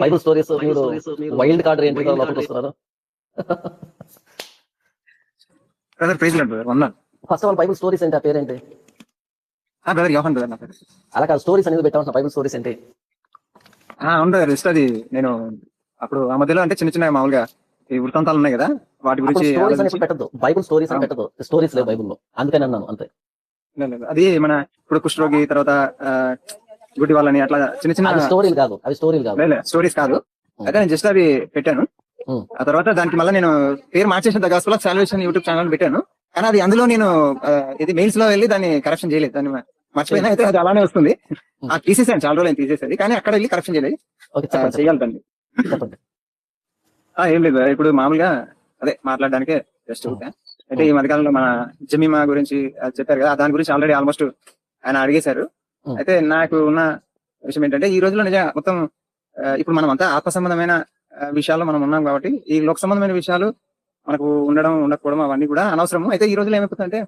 Bible stories మీరు wild card entry లోపలికి వస్తున్నారు. బ్రదర్ ప్రైజ్ లార్డ్ బ్రదర్ వందనాలు. First of all Bible stories ఏంటి, ఆ పేరేంటి? బ్రదర్ యోహాన్ బ్రదర్ నా పేరు. అలా కాదు, స్టోరీస్ అనేది పెట్టాల్సిన బైబుల్ స్టోరీస్ ఏంటి? అవును బ్రదర్, జస్ట్ అది నేను అప్పుడు ఆ మధ్యలో అంటే చిన్న చిన్న మామూలుగా ఈ వృత్తాంతాలు ఉన్నాయి కదా వాటి గురించి స్టోరీస్ అని పెట్టద్దు, బైబుల్ స్టోరీస్ అని పెట్టద్దు. స్టోరీస్ లేవు బైబుల్లో, అందుకని అన్నాను అంతే. అది మన ఇప్పుడు కుష్ఠరోగి తర్వాత గుడ్డి వాళ్ళని అట్లా చిన్న చిన్న స్టోరీలు కాదు, అవి స్టోరీలు కాదు, స్టోరీస్ కాదు. అయితే నేను జస్ట్ అది పెట్టాను. ఆ తర్వాత దానికి మళ్ళీ నేను పేరు మార్చేసిన the gospel of salvation YouTube channel పెట్టాను. కానీ అది అందులో నేను ఇది మెయిల్స్ లో వెళ్ళి దాన్ని కరెక్షన్ చేయలేదు, దాన్ని మర్చిపోయినా. అయితే అది అలానే వస్తుంది. తీసేసాను, చాలా రోజులు తీసేసేది, కానీ అక్కడ వెళ్ళి కరెక్షన్ చేయలేదు. చేయాలి దాన్ని. ఏం లేదు ఇప్పుడు మామూలుగా అదే మాట్లాడడానికే జస్ట్. అయితే ఈ మధ్యకాలంలో మన జమీమా గురించి చెప్పారు కదా, దాని గురించి ఆల్రెడీ ఆల్మోస్ట్ ఆయన అడిగేశారు. అయితే నాకు ఉన్న విషయం ఏంటంటే ఈ రోజుల్లో నిజంగా మొత్తం ఇప్పుడు మనం అంతా ఆత్మ సంబంధమైన విషయాల్లో మనం ఉన్నాం కాబట్టి ఈ లోక సంబంధమైన విషయాలు మనకు ఉండడం ఉండకపోవడం అవన్నీ కూడా అనవసరము. అయితే ఈ రోజుల్లో ఏమైపోతుందంటే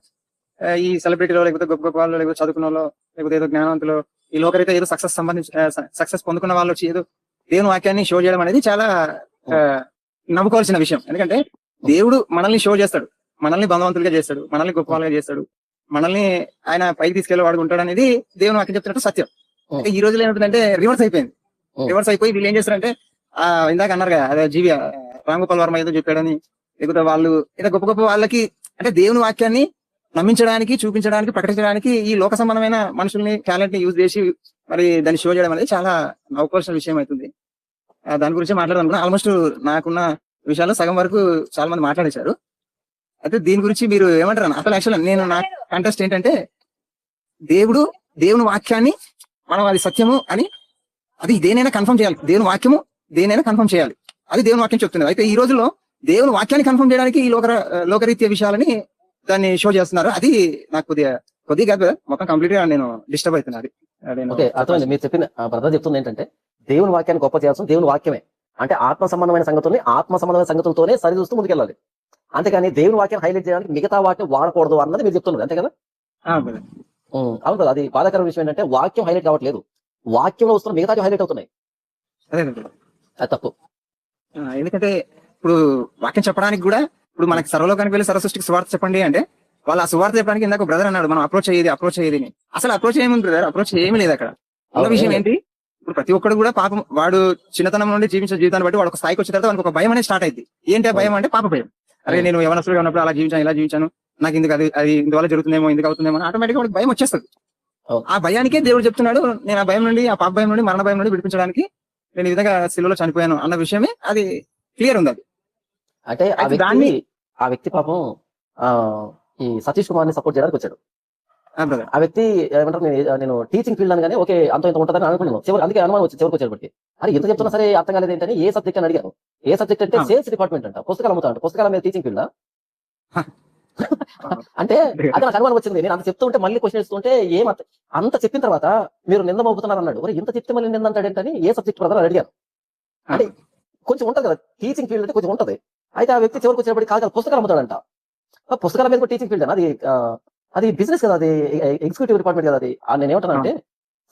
ఈ సెలబ్రిటీలో లేకపోతే గొప్ప గొప్ప వాళ్ళు లేకపోతే చదువుకున్న వాళ్ళు లేకపోతే ఏదో జ్ఞానవంతులు ఈ లోకరైతే ఏదో సక్సెస్ పొందుకున్న వాళ్ళు వచ్చి ఏదో దేవుని వాక్యాన్ని షో చేయడం అనేది చాలా నవ్వుకోవాల్సిన విషయం. ఎందుకంటే దేవుడు మనల్ని షో చేస్తాడు, మనల్ని బంధవంతులుగా చేస్తాడు, మనల్ని గొప్ప వాళ్ళగా చేస్తాడు, మనల్ని ఆయన పైకి తీసుకెళ్లి వాడుకుంటాడు అనేది దేవుని వాక్యం చెప్తున్నట్టు సత్యం. అయితే ఈ రోజులో ఏమవుతుందంటే రివర్స్ అయిపోయింది. రివర్స్ అయిపోయి వీళ్ళు ఏం చేస్తారంటే ఇందాక అన్నారు కదా అదే జీవి రామ్ గోపాల్ వర్మ ఏదో చెప్పాడని, లేకపోతే వాళ్ళు ఏదో గొప్ప గొప్ప వాళ్ళకి అంటే దేవుని వాక్యాన్ని నమ్మించడానికి చూపించడానికి ప్రకటించడానికి ఈ లోక సంబంధమైన మనుషుల్ని టాలెంట్ ని యూజ్ చేసి మరి దాన్ని షో చేయడం అనేది చాలా నవ్వుకోవాల్సిన విషయం అవుతుంది. దాని గురించి మాట్లాడాలనుకున్నా. ఆల్మోస్ట్ నాకున్న విషయాలు సగం వరకు చాలా మంది మాట్లాడేశారు. అయితే దీని గురించి మీరు ఏమంటారు? అసలు యాక్చువల్ నేను నా కంటెస్ట్ ఏంటంటే దేవుని వాక్యాన్ని మనం అది సత్యము అని అది దేనైనా కన్ఫర్మ్ చేయాలి. దేవుని వాక్యము దేనైనా కన్ఫర్మ్ చేయాలి, అది దేవుని వాక్యం చెప్తున్నది. అయితే ఈ రోజుల్లో దేవుని వాక్యాన్ని కన్ఫర్మ్ చేయడానికి ఈ లోకరీత్య విషయాలని దాన్ని షో చేస్తున్నారు. అది నాకు కొద్దిగా మొత్తం కంప్లీట్ గా నేను డిస్టర్బ్ అవుతున్నది. అర్థమైంది. మీరు చెప్పిన బ్రదర్ చెప్తుంది ఏంటంటే దేవుని వాక్యాన్ని గొప్ప చేయాల్సిన దేవుని వాక్యమే అంటే ఆత్మ సంబంధమైన సంగతుల్ని ఆత్మ సంబంధమైన సంగతులతోనే సరిచూస్తూ ముందుకెళ్ళాలి. అంతేగాని దేవుని వాక్యం హైలైట్ చేయడానికి మిగతా వాక్యం వాడకూడదు అన్నది మీరు చెప్తున్నారు, అంతే కదా? అవును కదా. అది బాధాకర విషయం ఏంటంటే వాక్యం హైలైట్ కావట్లేదు, వాక్యంలో వస్తున్న మిగతా హైలైట్ అవుతున్నాయి. అది తప్పు. ఎందుకంటే ఇప్పుడు వాక్యం చెప్పడానికి కూడా ఇప్పుడు మనకి సర్వలోకానికి వెళ్ళి సర్వసృష్టికి సువార్త చెప్పండి అంటే వాళ్ళు ఆ సువార్త చెప్పడానికి ఇందాక బ్రదర్ అన్నాడు మనం అప్రోచ్ అయ్యేది అసలు అప్రోచ్ ఏముంది బ్రదర్? అప్రోచ్ ఏమీ లేదు అక్కడ. ఉన్న విషయం ఏంటి, ఇప్పుడు ప్రతి ఒక్కడు కూడా పాపం వాడు చిన్నతనం నుండి జీవించిన జీవితాన్ని బట్టి వాడు ఒక స్థాయికి వచ్చిన తర్వాత వానికి ఒక భయం అనేది స్టార్ట్ అయింది. ఏంటి ఆ భయం అంటే పాప భయం. అరే నేను యవనస్తులుగా ఉన్నప్పుడు అలా జీవించాను, ఇలా జీవించాను, నాకు ఇందుకు అది ఇందువల్ల జరుగుతుందేమో, ఇందుకు అవుతుందేమో ఆటోమేటిక్ గా వాడికి భయం వచ్చేస్తుంది. ఆ భయానికే దేవుడు చెప్తున్నాడు నేను ఆ భయం నుండి, ఆ పాప భయం నుండి, మరణ భయం నుండి విడిపించడానికి నేను ఈ విధంగా శిలువలో చనిపోయాను అన్న విషయమే అది క్లియర్ ఉంది. అది అంటే ఆ వ్యక్తి పాపం ఈ సతీష్ కుమార్ ని సపోర్ట్ చేయడానికి వచ్చాడు. ఆ వ్యక్తి ఏమంటారు, నేను టీచింగ్ ఫీల్డ్ అనగానే ఓకే అంత ఇంత ఉంటుందని అనుకున్నాను. అందుకే అనుమానం వచ్చి చివరికి వచ్చేటప్పటికి అరే ఎంత చెప్తున్నా సరే అర్థం కాలేదు ఏంటని ఏ సబ్జెక్ట్ అని అడిగాను. ఏ సబ్జెక్ట్ అంటే సేల్స్ డిపార్ట్మెంట్ అంట, పుస్తకాలు అమ్ముతా అంట. పుస్తకాల మీద టీచింగ్ ఫీల్డ్ అంటే అది నాకు అనుమానం వచ్చింది. నేను అంత చెప్తుంటే మళ్ళీ క్వశ్చన్ ఇస్తుంటే అంత చెప్పిన తర్వాత మీరు నింద మోపుతున్నారు అన్నాడు. ఇంత చెప్తే మళ్ళీ నింద అంటాడు ఏంటని ఏ సబ్జెక్ట్ ప్రధాన అడిగాను. అంటే కొంచెం ఉంటది కదా టీచింగ్ ఫీల్డ్ అంటే కొంచెం ఉంటది. అయితే ఆ వ్యక్తి చివరికి వచ్చేటప్పటికి కాదు పుస్తకాలు అమ్ముతాడంట. పుస్తకాల మీద టీచింగ్ ఫీల్డ్ అని అది బిజినెస్ కదా, అది ఎగ్జిక్యూటివ్ డిపార్ట్మెంట్ కదా. అది నేను ఏమంటాను అంటే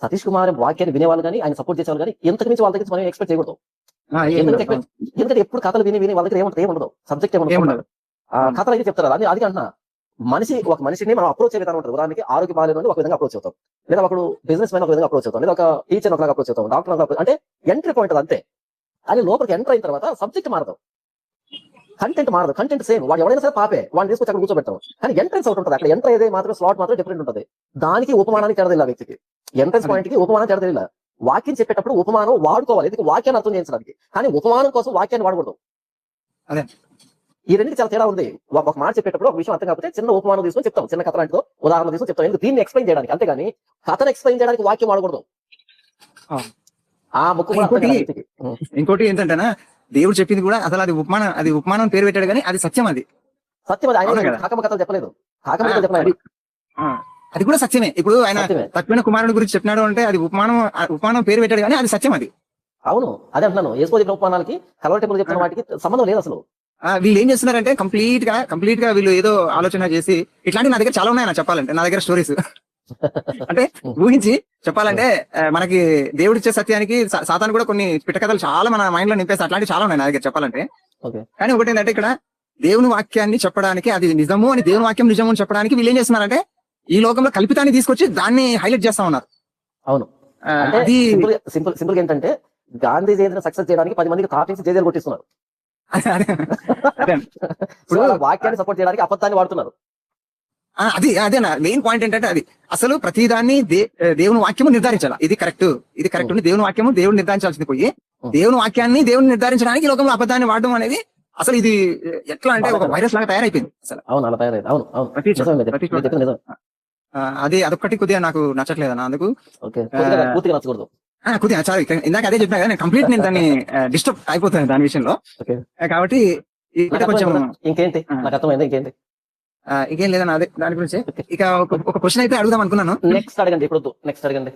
సతీష్ కుమార్ వాక్యాన్ని వినేవాళ్ళు కానీ ఆయన సపోర్ట్ చేసేవాళ్ళు కానీ ఎంతకు మించి వాళ్ళ దగ్గర మనం ఎక్స్పెక్ట్ చేయకూడదు. ఎందుకంటే ఎప్పుడు కథలు విని వాళ్ళ దగ్గర ఏముండదు, సబ్జెక్ట్ ఏముండదు. కథలు అయితే చెప్తారు. అది అంటున్నా ఒక మనిషిని మనం అప్రోచ్ అయ్యే విధానం ఉంటుంది. ఉదాహరణకి ఆరోగ్య బాధ్యత ఒక విధంగా అప్రోచ్ అవుతాం, లేదా ఒకడు బిజినెస్ మ్యాన్ ఒక విధంగా అప్రోచ్ అవుతాం, లేదా ఒక టీచర్ ఒకలాగా అప్రోచ్ అవుతాం, డాక్టర్ అంటే ఎంట్రీ పాయింట్ అంతే. అది లోపలికి ఎంటర్ అయిన తర్వాత సబ్జెక్ట్ మారదు, కంటెంట్ మారదు. Content same. వాడు ఎవరైనా సరే పాపే, వాడిని తీసుకొచ్చి అక్కడ కూర్చోబెడతాం. కానీ ఎంట్రెన్స్ ఒకటి ఉంటుంది. అక్కడ ఎంటర్ అయ్యేది మాత్రం స్లాట్ మాత్రం డిఫరెంట్ ఉంటుంది. దానికి ఉపమానానికి తేడా వ్యక్తికి ఎంట్రెన్స్ పాయింట్ కి ఉపమానం తేడా. వాక్యం చెప్పేటప్పుడు ఉపమానం వాడుకోవాలి, ఎందుకు వాక్యాన్ని అర్థం చేయించడానికి. కానీ ఉపమానం కోసం వాక్యాన్ని వాడకూడదు. అదే ఈ రెండింటికి చాలా తేడా ఉంది. ఒక మాట చెప్పేటప్పుడు ఒక విషయం అర్థం కాకపోతే చిన్న ఉపమానం తీసుకొని చెప్తాం, చిన్న కథ లాంటిదో ఉదాహరణ తీసుకొని చెప్తాం, ఎందుకు దీన్ని ఎక్స్ప్లెయిన్ చేయడానికి. అంతేగాని కథను ఎక్స్ప్లెయిన్ చేయడానికి వాక్యం వాడకూడదు. ఆ ఇంకోటి ఏంటంటేనా దేవుడు చెప్పింది కూడా అసలు అది ఉపమానం పేరు పెట్టాడు కానీ అది సత్యం. అది ఆయన కాకమ్మ కథలు చెప్పలేదు, అది కూడా సత్యమే. ఇప్పుడు ఆయన తక్కువైన కుమారుడి గురించి చెప్పినాడు అంటే అది ఉపమానం పేరు పెట్టాడు కానీ అది సత్యం. అది అవును, అదే అంటున్నాను. యేసు చెప్పిన ఉపమానాలకి కలవటెంపుల్ చెప్పిన వాటికి సంబంధం లేదు అసలు. వీళ్ళు ఏం చేస్తున్నారంటే కంప్లీట్ గా వీళ్ళు ఏదో ఆలోచన చేసి ఇట్లాంటి నా దగ్గర చాలా ఉన్నాయి చెప్పాలంటే, నా దగ్గర స్టోరీస్ అంటే ఊహించి చెప్పాలంటే మనకి దేవుడిచ్చే సత్యానికి సాతాను కూడా కొన్ని పిట్టకథలు చాలా మన మైండ్ లో నింపేసి అట్లాంటివి చాలా ఉన్నాయి నా దగ్గర చెప్పాలంటే. ఓకే. కానీ ఒకటి ఏంటంటే ఇక్కడ దేవుని వాక్యాన్ని చెప్పడానికి, అది నిజము అని దేవుని వాక్యం నిజము అని చెప్పడానికి వీళ్ళు ఏం చేస్తున్నారంటే ఈ లోకంలో కల్పితాన్ని తీసుకొచ్చి దాన్ని హైలైట్ చేస్తా ఉన్నారు. అవును. అది సింపుల్ ఏంటంటే గాంధీ జయంతిని సక్సెస్ చేయడానికి 10 మందికి తాపించి జేజేలు కొట్టిస్తున్నారు. అదే ఇప్పుడు వాక్యాన్ని సపోర్ట్ చేయడానికి అబద్ధాన్ని వాడుతున్నారు. అదే మెయిన్ పాయింట్ ఏంటంటే అది అసలు ప్రతిదాన్ని దేవుని వాక్యము నిర్ధారించాలి. ఇది కరెక్ట్ ఉంది. దేవుని వాక్యము దేవుడు నిర్ధారించాల్సింది పోయి దేవుని వాక్యాన్ని దేవుని నిర్ధారించడానికి ఈ లోకంలో అబద్ధాన్ని వాడడం అనేది అసలు ఇది ఎట్లా అంటే ఒక వైరస్ లాగా తయారైపోయింది అసలు. అవును, అలా తయారైంది. అవును, అవును. ప్రతి చోట అది అదొక్కటి కొద్దిగా నాకు నచ్చట్లేదు అన్న. అందుకు పూర్తిగా నచ్చకూడదు. కొద్దిగా చాలా ఇందాక అదే చెప్పినా కదా, కంప్లీట్ నేను దాన్ని డిస్టర్బ్ అయిపోతాను దాని విషయంలో. కాబట్టి కొంచెం ఇంకేంటి నాకు అర్థమైంది. ఇంకేం లేదన్న అదే దాని గురించి. ఇక ఒక క్వశ్చన్ అయితే అడుగుదాం అనుకున్నాను. నెక్స్ట్ అడగండి. ఇప్పుడు నెక్స్ట్ అడగండి.